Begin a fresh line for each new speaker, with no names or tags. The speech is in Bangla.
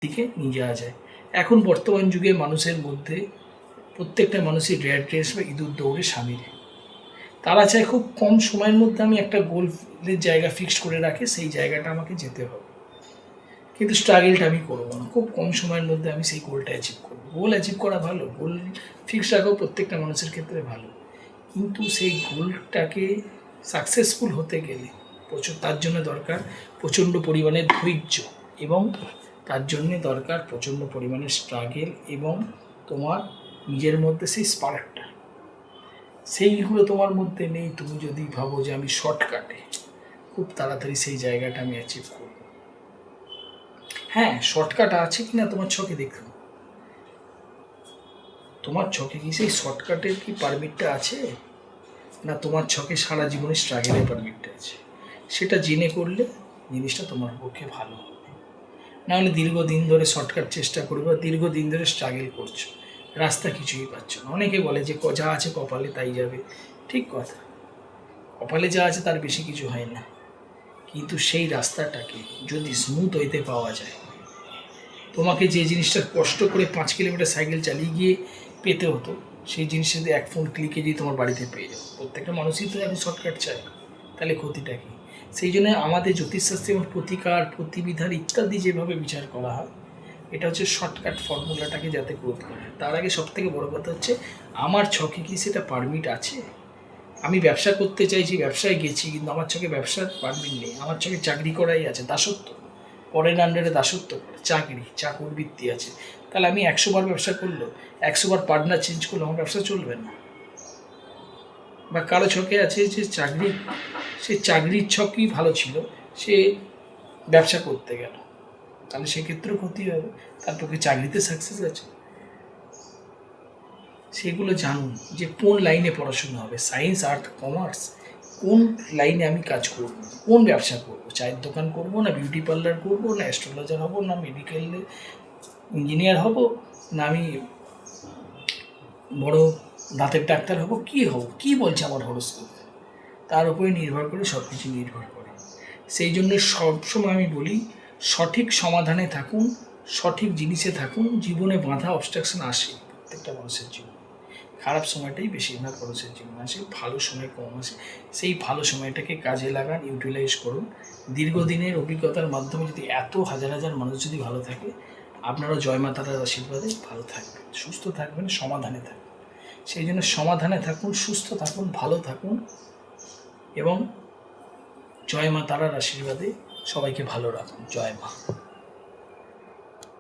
দিকে নিয়ে যাওয়া যায়। এখন বর্তমান যুগে মানুষের মধ্যে প্রত্যেকটা মানুষই রেয়ার রেস বা ইঁদুর দৌড়ে সামিল। তারা চায় খুব কম সময়ের মধ্যে আমি একটা গোলের জায়গা ফিক্সড করে রাখি, সেই জায়গাটা আমাকে যেতে হবে, কিন্তু স্ট্রাগলটা আমি করবো না, খুব কম সময়ের মধ্যে আমি সেই গোলটা অ্যাচিভ করবো। গোল অ্যাচিভ করা ভালো, গোল ফিক্সড রাখাও প্রত্যেকটা মানুষের ক্ষেত্রে ভালো, কিন্তু সেই গোলটাকে সাকসেসফুল হতে গেলে তার জন্য দরকার প্রচণ্ড পরিমাণে ধৈর্য, এবং তার জন্যে দরকার প্রচণ্ড পরিমাণে স্ট্রাগল, এবং তোমার নিজের মধ্যে সেই স্পার্কটা, সেইগুলো তোমার মধ্যে নেই। তুমি যদি ভাবো যে আমি শর্টকাটে খুব তাড়াতাড়ি সেই জায়গাটা আমি অ্যাচিভ করব, হ্যাঁ শর্টকাট আছে কি না তোমার ছকে দেখো, তোমার ছকে কি সেই শর্টকাটের কি পারমিটটা আছে, না তোমার ছকে সারা জীবনে স্ট্রাগলের পারমিটটা আছে? সেটা জেনে করলে জিনিসটা তোমার পক্ষে ভালো হবে। নাহলে দীর্ঘদিন ধরে শর্টকাট চেষ্টা করবে, বা দীর্ঘদিন ধরে স্ট্রাগল করছো, রাস্তা কিছুই পাচ্ছ না। অনেকে বলে যে যা আছে কপালে তাই যাবে, ঠিক কথা, কপালে যা আছে তার বেশি কিছু হয় না, কিন্তু সেই রাস্তাটাকে যদি স্মুথ হইতে পাওয়া যায়, তোমাকে যে জিনিসটা কষ্ট করে 5 কিলোমিটার সাইকেল চালিয়ে গিয়ে পেতে হতো, সেই জিনিসটা যদি এক ফোন ক্লিকে যদি তোমার বাড়িতে পেয়ে যাও। প্রত্যেকটা মানুষই তো এখন শর্টকাট চায়, তাহলে ক্ষতিটা কী? সেই জন্য আমাদের জ্যোতিষশাস্ত্রে এবং প্রতিকার, প্রতিবিধান ইত্যাদি যেভাবে বিচার করা হয়, এটা হচ্ছে শর্টকাট ফর্মুলাটাকে যাতে গ্রোথ করে। তার আগে সবথেকে বড় কথা হচ্ছে আমার ছকে কি সেটা পারমিট আছে। আমি ব্যবসা করতে চাইছি, ব্যবসায় গেছি, কিন্তু আমার ছকে ব্যবসার পারমিট নেই, আমার ছকে চাকরি করাই আছে, দাসত্ব, পরের আন্ডারে দাসত্ব করে চাকরি, চাকর বৃত্তি আছে, তাহলে আমি 100 বার ব্যবসা করলো, 100 বার পার্টনার চেঞ্জ করলো, আমার ব্যবসা চলবে না। বা কারো ছকে আছে যে চাকরি, সে চাকরির ছকই ভালো ছিল, সে ব্যবসা করতে গেল, তাহলে সেক্ষেত্রেও ক্ষতি হবে, তার পক্ষে চাকরিতে সাকসেস আছে। সেগুলো জানুন যে কোন লাইনে পড়াশোনা হবে, সায়েন্স, আর্ট, কমার্স, কোন লাইনে আমি কাজ করব, কোন ব্যবসা করব, চায়ের দোকান করব, না বিউটি পার্লার করব, না অ্যাস্ট্রোলজার হব, না মেডিকেল ইঞ্জিনিয়ার হব, না আমি বড় দাঁতের ডাক্তার হব, কি বলছে আমার হরোস্কোপ, তার উপরে নির্ভর করে সব কিছু নির্ভর করে। সেই জন্য সবসময় আমি বলি সঠিক সমাধানে থাকুন, সঠিক জিনিসে থাকুন। জীবনে বাধা অবস্ট্রাকশন আসে প্রত্যেকটা মানুষের জীবনে, খারাপ সময়টাই বেশিরভাগ মানুষের জীবনে আসে, ভালো সময় কম আসে। সেই ভালো সময়টাকে কাজে লাগান, ইউটিলাইজ করুন। দীর্ঘদিনের অভিজ্ঞতার মাধ্যমে যদি এত হাজার হাজার মানুষ যদি ভালো থাকে, আপনারাও জয় মা তারার আশীর্বাদে ভালো থাকবেন, সুস্থ থাকবেন, সমাধানে থাকবেন। সেই জন্য সমাধানে থাকুন, সুস্থ থাকুন, ভালো থাকুন, এবং জয় মা তারার আশীর্বাদে সবাইকে ভালো রাখুন। জয় মা।